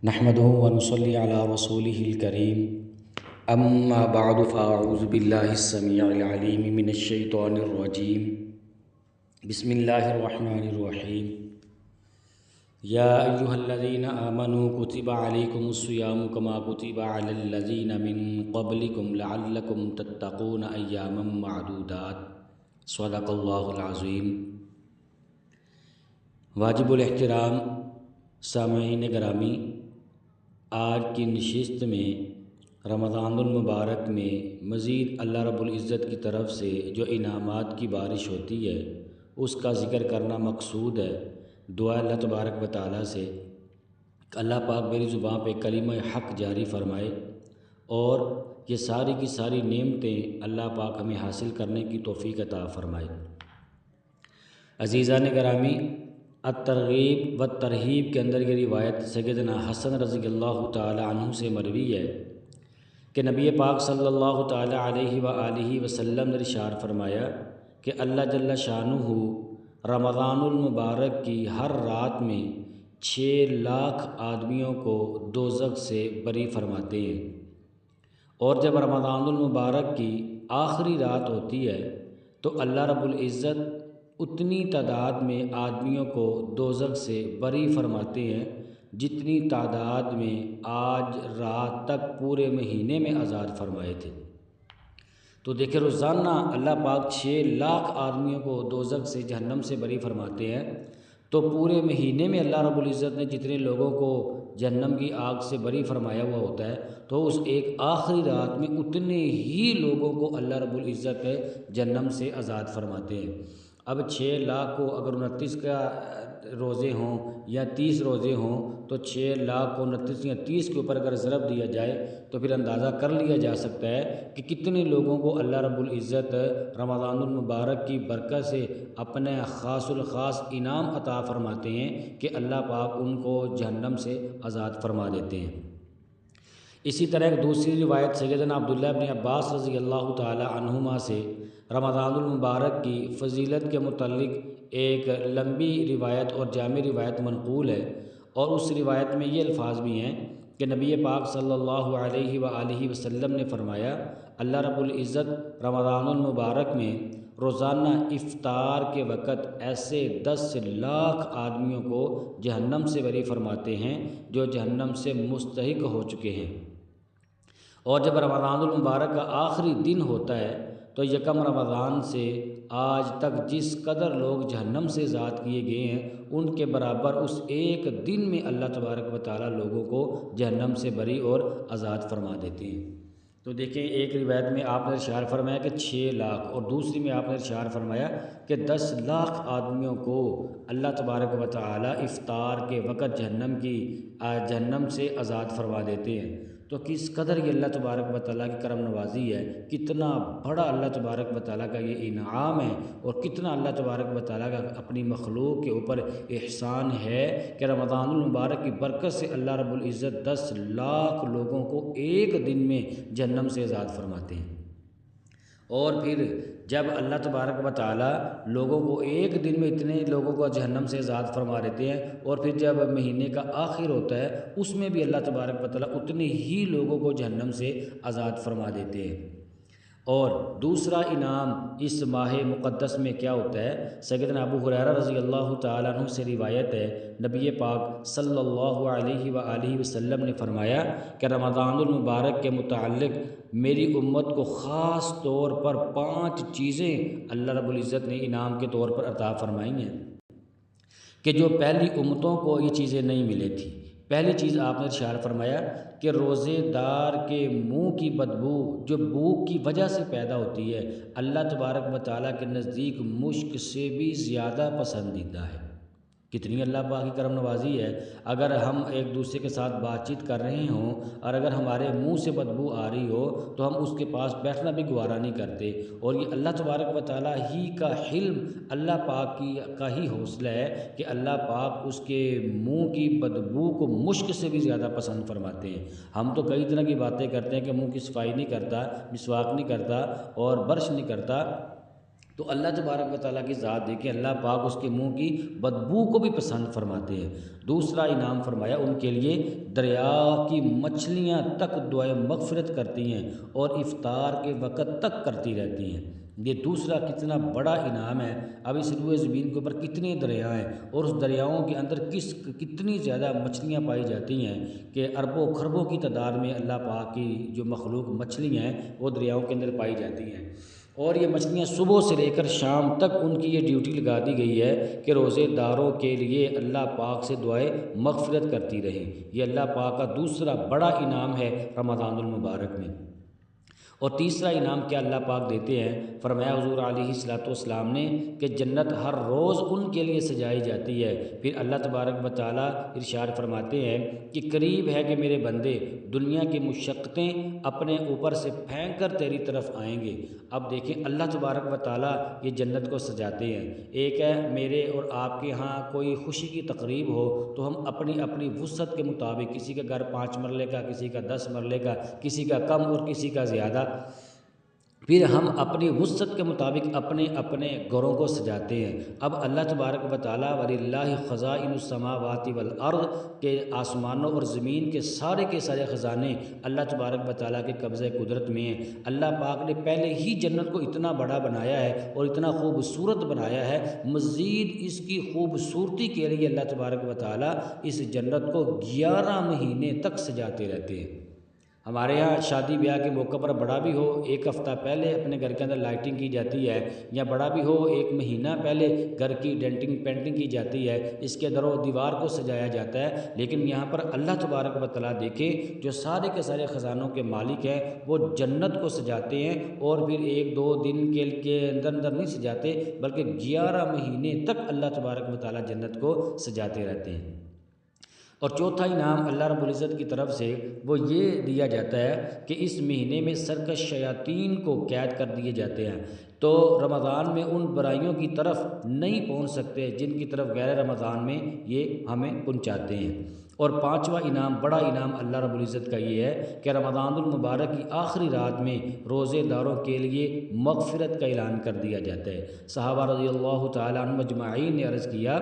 نحمده ونصلي على رسوله الكريم اما بعد فاعوذ بالله السميع العليم من الشيطان الرجيم بسم الله الرحمن الرحيم يا ايها الذين آمنوا كتب عليكم الصيام كما كتب على الذين من قبلكم لعلكم تتقون اياما معدودات صدق الله العظيم۔ واجب الاحترام سامعین گرامی، آج کی نشست میں رمضان المبارک میں مزید اللہ رب العزت کی طرف سے جو انعامات کی بارش ہوتی ہے اس کا ذکر کرنا مقصود ہے۔ دعا اللہ تبارک و تعالیٰ سے کہ اللہ پاک میری زبان پہ کلمہ حق جاری فرمائے اور یہ ساری کی ساری نعمتیں اللہ پاک ہمیں حاصل کرنے کی توفیق عطا فرمائے۔ عزیزان گرامی، الترغیب و ترہیب کے اندر یہ روایت سیدنا حسن رضی اللہ تعالی عنہ سے مروی ہے کہ نبی پاک صلی اللہ تعالی علیہ وآلہ وسلم نے ارشاد فرمایا کہ اللہ جل شانہ رمضان المبارک کی ہر رات میں 6 لاکھ آدمیوں کو دوزخ سے بری فرماتے ہیں، اور جب رمضان المبارک کی آخری رات ہوتی ہے تو اللہ رب العزت اتنی تعداد میں آدمیوں کو دوزخ سے بری فرماتے ہیں جتنی تعداد میں آج رات تک پورے مہینے میں آزاد فرمائے تھے۔ تو دیکھیں روزانہ اللہ پاک 6 لاکھ آدمیوں کو دوزخ سے جہنم سے بری فرماتے ہیں، تو پورے مہینے میں اللہ رب العزت نے جتنے لوگوں کو جہنم کی آگ سے بری فرمایا ہوا ہوتا ہے تو اس ایک آخری رات میں اتنے ہی لوگوں کو اللہ رب العزت جہنم سے آزاد فرماتے ہیں۔ اب 6 لاکھ کو اگر 29 کا روزے ہوں یا 30 روزے ہوں تو 6 لاکھ کو 29 یا 30 کے اوپر اگر ضرب دیا جائے تو پھر اندازہ کر لیا جا سکتا ہے کہ کتنے لوگوں کو اللہ رب العزت رمضان المبارک کی برکت سے اپنے خاص الخاص انعام عطا فرماتے ہیں کہ اللہ پاک ان کو جہنم سے آزاد فرما دیتے ہیں۔ اسی طرح ایک دوسری روایت سیدنا عبداللہ بن عباس رضی اللہ تعالی عنہما سے رمضان المبارک کی فضیلت کے متعلق ایک لمبی روایت اور جامع روایت منقول ہے، اور اس روایت میں یہ الفاظ بھی ہیں کہ نبی پاک صلی اللہ علیہ وآلہ وسلم نے فرمایا اللہ رب العزت رمضان المبارک میں روزانہ افطار کے وقت ایسے 10 لاکھ آدمیوں کو جہنم سے بری فرماتے ہیں جو جہنم سے مستحق ہو چکے ہیں، اور جب رمضان المبارک کا آخری دن ہوتا ہے تو یکم رمضان سے آج تک جس قدر لوگ جہنم سے آزاد کیے گئے ہیں ان کے برابر اس ایک دن میں اللہ تبارک و تعالیٰ لوگوں کو جہنم سے بری اور آزاد فرما دیتے ہیں۔ تو دیکھیں ایک روایت میں آپ نے ارشاد فرمایا کہ 6 لاکھ، اور دوسری میں آپ نے ارشاد فرمایا کہ 10 لاکھ آدمیوں کو اللہ تبارک و تعالیٰ افطار کے وقت جہنم سے آزاد فرما دیتے ہیں۔ تو کس قدر یہ اللہ تبارک و تعالیٰ کی کرم نوازی ہے، کتنا بڑا اللہ تبارک و تعالیٰ کا یہ انعام ہے، اور کتنا اللہ تبارک و تعالیٰ کا اپنی مخلوق کے اوپر احسان ہے کہ رمضان المبارک کی برکت سے اللہ رب العزت 10 لاکھ لوگوں کو ایک دن میں جہنم سے آزاد فرماتے ہیں۔ اور پھر جب اللہ تبارک و تعالیٰ لوگوں کو ایک دن میں اتنے لوگوں کو جہنم سے آزاد فرما دیتے ہیں، اور پھر جب مہینے کا آخر ہوتا ہے اس میں بھی اللہ تبارک و تعالیٰ اتنے ہی لوگوں کو جہنم سے آزاد فرما دیتے ہیں۔ اور دوسرا انعام اس ماہ مقدس میں کیا ہوتا ہے، سیدنا ابو ہریرہ رضی اللہ تعالیٰ عنہ سے روایت ہے نبی پاک صلی اللہ علیہ وآلہ وسلم نے فرمایا کہ رمضان المبارک کے متعلق میری امت کو خاص طور پر 5 چیزیں اللہ رب العزت نے انعام کے طور پر عطا فرمائی ہیں کہ جو پہلی امتوں کو یہ چیزیں نہیں ملے تھیں۔ پہلی چیز آپ نے ارشاد فرمایا کہ روزے دار کے منہ کی بدبو جو بھوک کی وجہ سے پیدا ہوتی ہے اللہ تبارک و تعالیٰ کے نزدیک مشک سے بھی زیادہ پسندیدہ ہے۔ کتنی اللہ پاک کی کرم نوازی ہے، اگر ہم ایک دوسرے کے ساتھ بات چیت کر رہے ہوں اور اگر ہمارے منہ سے بدبو آ رہی ہو تو ہم اس کے پاس بیٹھنا بھی گوارا نہیں کرتے، اور یہ اللہ تبارک و تعالیٰ ہی کا حلم، اللہ پاک کا ہی حوصلہ ہے کہ اللہ پاک اس کے منہ کی بدبو کو مشک سے بھی زیادہ پسند فرماتے ہیں۔ ہم تو کئی طرح کی باتیں کرتے ہیں کہ منہ کی صفائی نہیں کرتا، مسواک نہیں کرتا اور برش نہیں کرتا، تو اللہ تبارک و تعالیٰ کی ذات دیکھیں، اللہ پاک اس کے منہ کی بدبو کو بھی پسند فرماتے ہیں۔ دوسرا انعام فرمایا ان کے لیے دریا کی مچھلیاں تک دعائے مغفرت کرتی ہیں اور افطار کے وقت تک کرتی رہتی ہیں۔ یہ دوسرا کتنا بڑا انعام ہے۔ اب اس روئے زمین کے اوپر کتنے دریا ہیں اور اس دریاؤں کے اندر کتنی زیادہ مچھلیاں پائی جاتی ہیں کہ اربوں خربوں کی تعداد میں اللہ پاک کی جو مخلوق مچھلیاں ہیں وہ دریاؤں کے اندر پائی جاتی ہیں۔ اور یہ مچھلیاں صبح سے لے کر شام تک ان کی یہ ڈیوٹی لگا دی گئی ہے کہ روزے داروں کے لیے اللہ پاک سے دعائے مغفرت کرتی رہیں۔ یہ اللہ پاک کا دوسرا بڑا انعام ہے رمضان المبارک میں۔ اور تیسرا انعام کیا اللہ پاک دیتے ہیں؟ فرمایا حضور علیہ الصلوۃ والسلام نے کہ جنت ہر روز ان کے لیے سجائی جاتی ہے۔ پھر اللہ تبارک و تعالیٰ ارشاد فرماتے ہیں کہ قریب ہے کہ میرے بندے دنیا کی مشقتیں اپنے اوپر سے پھینک کر تیری طرف آئیں گے۔ اب دیکھیں اللہ تبارک و تعالیٰ یہ جنت کو سجاتے ہیں۔ ایک ہے میرے اور آپ کے ہاں کوئی خوشی کی تقریب ہو تو ہم اپنی اپنی وسعت کے مطابق، کسی کا گھر 5 مرلے کا، کسی کا 10 مرلے کا، کسی کا کم اور کسی کا زیادہ، پھر ہم اپنی وسعت کے مطابق اپنے اپنے گھروں کو سجاتے ہیں۔ اب اللہ تبارک و تعالیٰ وَلِلَّهِ خَزَائِنُ السَّمَاوَاتِ وَالْأَرْضِ کے آسمانوں اور زمین کے سارے خزانے اللہ تبارک و تعالیٰ کے قبضۂ قدرت میں ہیں۔ اللہ پاک نے پہلے ہی جنت کو اتنا بڑا بنایا ہے اور اتنا خوبصورت بنایا ہے، مزید اس کی خوبصورتی کے لیے اللہ تبارک و تعالیٰ اس جنت کو 11 مہینے تک سجاتے رہتے ہیں۔ ہمارے یہاں شادی بیاہ کے موقع پر بڑا بھی ہو 1 ہفتہ پہلے اپنے گھر کے اندر لائٹنگ کی جاتی ہے، یا بڑا بھی ہو 1 مہینہ پہلے گھر کی ڈینٹنگ پینٹنگ کی جاتی ہے، اس کے در و دیوار کو سجایا جاتا ہے۔ لیکن یہاں پر اللہ تبارک و تعالیٰ دیکھیں جو سارے کے سارے خزانوں کے مالک ہیں وہ جنت کو سجاتے ہیں، اور پھر 1-2 دن کے اندر نہیں سجاتے بلکہ 11 مہینے تک اللہ تبارک و تعالیٰ جنت کو سجاتے رہتے ہیں۔ اور چوتھا انعام اللہ رب العزت کی طرف سے وہ یہ دیا جاتا ہے کہ اس مہینے میں سرکش شیاطین کو قید کر دیے جاتے ہیں، تو رمضان میں ان برائیوں کی طرف نہیں پہنچ سکتے جن کی طرف غیر رمضان میں یہ ہمیں پہنچاتے ہیں۔ اور 5واں انعام بڑا انعام اللہ رب العزت کا یہ ہے کہ رمضان المبارک کی آخری رات میں روزے داروں کے لیے مغفرت کا اعلان کر دیا جاتا ہے۔ صحابہ رضی اللہ تعالیٰ عنہم اجمعین نے عرض کیا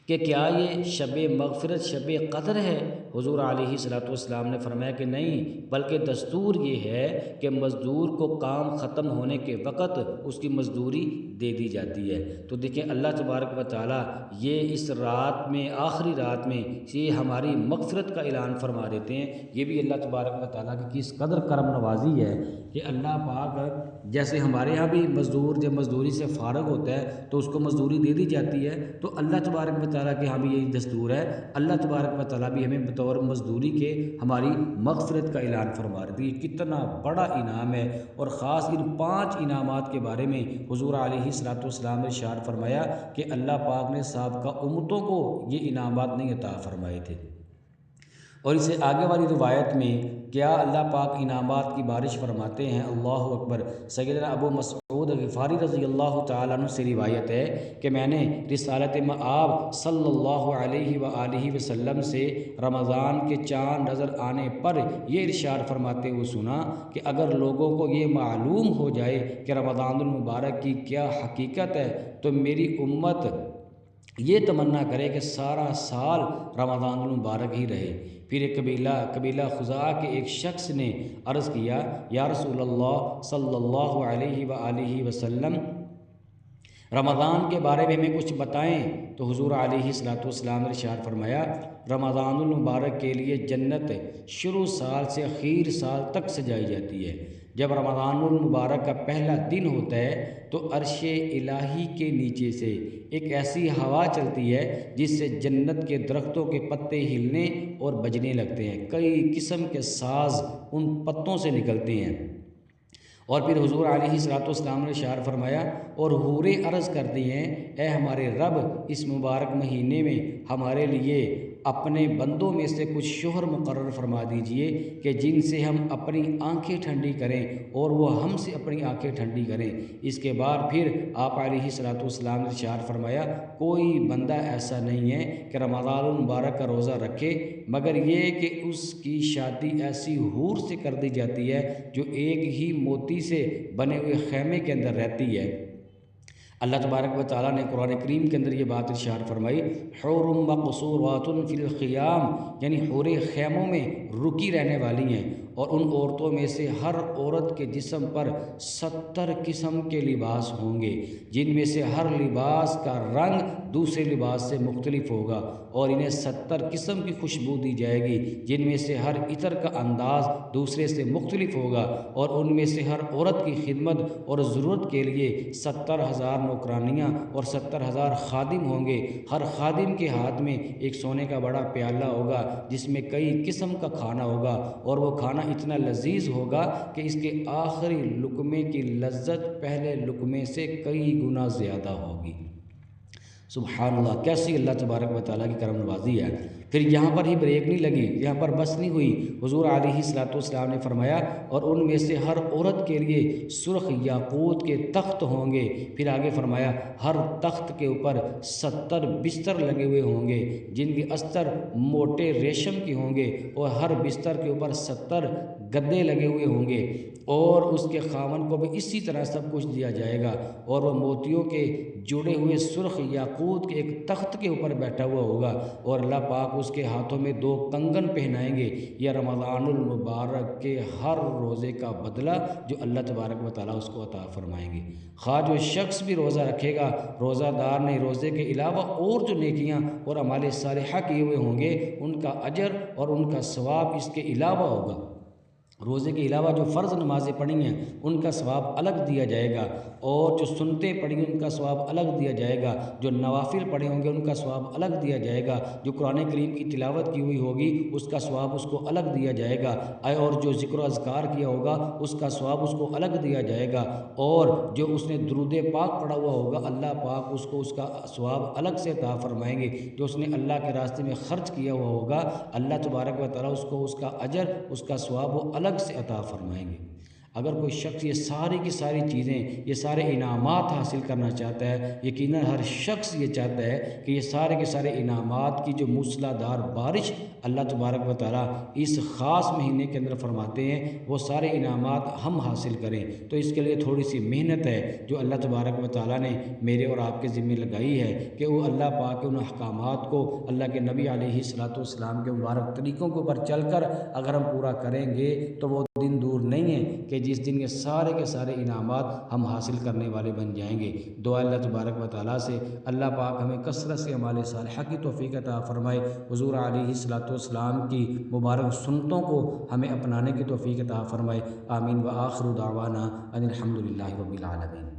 کہ کیا یہ شب مغفرت شب قدر ہے؟ حضور علیہ الصلوۃ والسلام نے فرمایا کہ نہیں، بلکہ دستور یہ ہے کہ مزدور کو کام ختم ہونے کے وقت اس کی مزدوری دے دی جاتی ہے۔ تو دیکھیں اللہ تبارک و تعالیٰ یہ اس رات میں آخری رات میں یہ ہماری مغفرت کا اعلان فرما دیتے ہیں۔ یہ بھی اللہ تبارک و تعالیٰ کی کس قدر کرم نوازی ہے کہ اللہ پاک جیسے ہمارے ہاں بھی مزدور جب مزدوری سے فارغ ہوتا ہے تو اس کو مزدوری دے دی جاتی ہے، تو اللہ تبارک و تعالیٰ کے ہاں بھی یہی دستور ہے۔ اللہ تبارک و تعالیٰ بھی ہمیں بطور مزدوری کے ہماری مغفرت کا اعلان فرما رہی ہے۔ یہ کتنا بڑا انعام ہے، اور خاص ان 5 انعامات کے بارے میں حضور علیہ الصلوۃ والسلام نے ارشاد فرمایا کہ اللہ پاک نے سابقہ امتوں کو یہ انعامات نہیں عطا فرمائے تھے۔ اور اسے آگے والی روایت میں کیا اللہ پاک انعامات کی بارش فرماتے ہیں؟ اللہ اکبر۔ سیدنا ابو مسعود غفاری رضی اللہ تعالیٰ عنہ سے روایت ہے کہ میں نے رسالت مآب صلی اللہ علیہ وآلہ وسلم سے رمضان کے چاند نظر آنے پر یہ ارشاد فرماتے ہوئے سنا کہ اگر لوگوں کو یہ معلوم ہو جائے کہ رمضان المبارک کی کیا حقیقت ہے تو میری امت یہ تمنا کرے کہ سارا سال رمضان المبارک ہی رہے۔ پھر ایک قبیلہ خزاعہ کے ایک شخص نے عرض کیا یا رسول اللہ صلی اللہ علیہ وآلہ وسلم، رمضان کے بارے میں ہمیں کچھ بتائیں۔ تو حضور علیہ الصلوۃ والسلام نے ارشاد فرمایا رمضان المبارک کے لیے جنت شروع سال سے اخیر سال تک سجائی جاتی ہے۔ جب رمضان المبارک کا پہلا دن ہوتا ہے تو عرش الہی کے نیچے سے ایک ایسی ہوا چلتی ہے جس سے جنت کے درختوں کے پتے ہلنے اور بجنے لگتے ہیں، کئی قسم کے ساز ان پتوں سے نکلتے ہیں۔ اور پھر حضور علیہ الصلوۃ والسلام نے ارشاد فرمایا اور حوریں عرض کرتی ہیں اے ہمارے رب، اس مبارک مہینے میں ہمارے لیے اپنے بندوں میں سے کچھ شوہر مقرر فرما دیجئے کہ جن سے ہم اپنی آنکھیں ٹھنڈی کریں اور وہ ہم سے اپنی آنکھیں ٹھنڈی کریں۔ اس کے بعد پھر آپ علیہ الصلوۃ والسلام نے ارشاد فرمایا کوئی بندہ ایسا نہیں ہے کہ رمضان المبارک کا روزہ رکھے مگر یہ کہ اس کی شادی ایسی حور سے کر دی جاتی ہے جو ایک ہی موتی سے بنے ہوئے خیمے کے اندر رہتی ہے، اللہ تبارک و تعالیٰ نے قرآن کریم کے اندر یہ بات ارشاد فرمائی، حور مقصورات فی الخیام، یعنی حوریں خیموں میں رکی رہنے والی ہیں، اور ان عورتوں میں سے ہر عورت کے جسم پر 70 قسم کے لباس ہوں گے، جن میں سے ہر لباس کا رنگ دوسرے لباس سے مختلف ہوگا، اور انہیں 70 قسم کی خوشبو دی جائے گی، جن میں سے ہر عطر کا انداز دوسرے سے مختلف ہوگا، اور ان میں سے ہر عورت کی خدمت اور ضرورت کے لیے 70,000 نوکرانیاں اور 70,000 خادم ہوں گے۔ ہر خادم کے ہاتھ میں ایک سونے کا بڑا پیالہ ہوگا جس میں کئی قسم کا کھانا ہوگا، اور وہ کھانا اتنا لذیذ ہوگا کہ اس کے آخری لقمے کی لذت پہلے لقمے سے کئی گنا زیادہ ہوگی۔ سبحان اللہ، کیسی اللہ تبارک و تعالیٰ کی کرم نوازی ہے۔ پھر یہاں پر ہی بریک نہیں لگی، یہاں پر بس نہیں ہوئی، حضور علیہ الصلوۃ والسلام نے فرمایا اور ان میں سے ہر عورت کے لیے سرخ یاقوت کے تخت ہوں گے۔ پھر آگے فرمایا ہر تخت کے اوپر 70 بستر لگے ہوئے ہوں گے جن کے استر موٹے ریشم کے ہوں گے، اور ہر بستر کے اوپر 70 گدے لگے ہوئے ہوں گے، اور اس کے خاوند کو بھی اسی طرح سب کچھ دیا جائے گا، اور وہ موتیوں کے جڑے ہوئے سرخ یاقوت کے ایک تخت کے اوپر بیٹھا ہوا ہوگا، اور اللہ پاک اس کے ہاتھوں میں 2 کنگن پہنائیں گے۔ یہ رمضان المبارک کے ہر روزے کا بدلہ جو اللہ تبارک و تعالیٰ اس کو عطا فرمائیں گے۔ خواہ جو شخص بھی روزہ رکھے گا، روزہ دار نے روزے کے علاوہ اور جو نیکیاں اور اعمال صالحہ کیے ہوئے ہوں گے، ان کا اجر اور ان کا ثواب اس کے علاوہ ہوگا۔ روزے کے علاوہ جو فرض نمازیں پڑھی ہیں ان کا ثواب الگ دیا جائے گا، اور جو سنتیں پڑھی ہیں ان کا ثواب الگ دیا جائے گا، جو نوافل پڑھے ہوں گے ان کا ثواب الگ دیا جائے گا، جو قرآن کریم کی تلاوت کی ہوئی ہوگی اس کا ثواب اس کو الگ دیا جائے گا، اور جو ذکر و اذکار کیا ہوگا اس کا ثواب اس کو الگ دیا جائے گا، اور جو اس نے درود پاک پڑھا ہوا ہوگا اللہ پاک اس کو اس کا ثواب الگ سے عطا فرمائیں گے۔ جو اس نے اللہ کے راستے میں خرچ کیا ہوا ہوگا اللہ تبارک و تعالیٰ اس کو اس کا اجر اس کا ثواب وہ الگ سے عطا فرمائیں گے۔ اگر کوئی شخص یہ ساری کی ساری چیزیں، یہ سارے انعامات حاصل کرنا چاہتا ہے، یقیناً ہر شخص یہ چاہتا ہے کہ یہ سارے کے سارے انعامات کی جو موسلا دھار بارش اللہ تبارک و تعالیٰ اس خاص مہینے کے اندر فرماتے ہیں وہ سارے انعامات ہم حاصل کریں، تو اس کے لیے تھوڑی سی محنت ہے جو اللہ تبارک و تعالیٰ نے میرے اور آپ کے ذمہ لگائی ہے کہ وہ اللہ پاک کے ان احکامات کو اللہ کے نبی علیہ الصلوۃ والسلام کے مبارک طریقوں کے اوپر چل کر اگر ہم پورا کریں گے تو وہ دن دور نہیں ہے کہ جس دن یہ سارے کے سارے انعامات ہم حاصل کرنے والے بن جائیں گے۔ دعا اللہ تبارک و تعالیٰ سے اللہ پاک ہمیں کثرت سے اعمال صالحہ کی توفیق عطا فرمائے، حضور علیہ الصلوۃ والسلام کی مبارک سنتوں کو ہمیں اپنانے کی توفیق عطا فرمائے۔ آمین۔ وآخر دعوانا ان الحمد للہ رب العالمین۔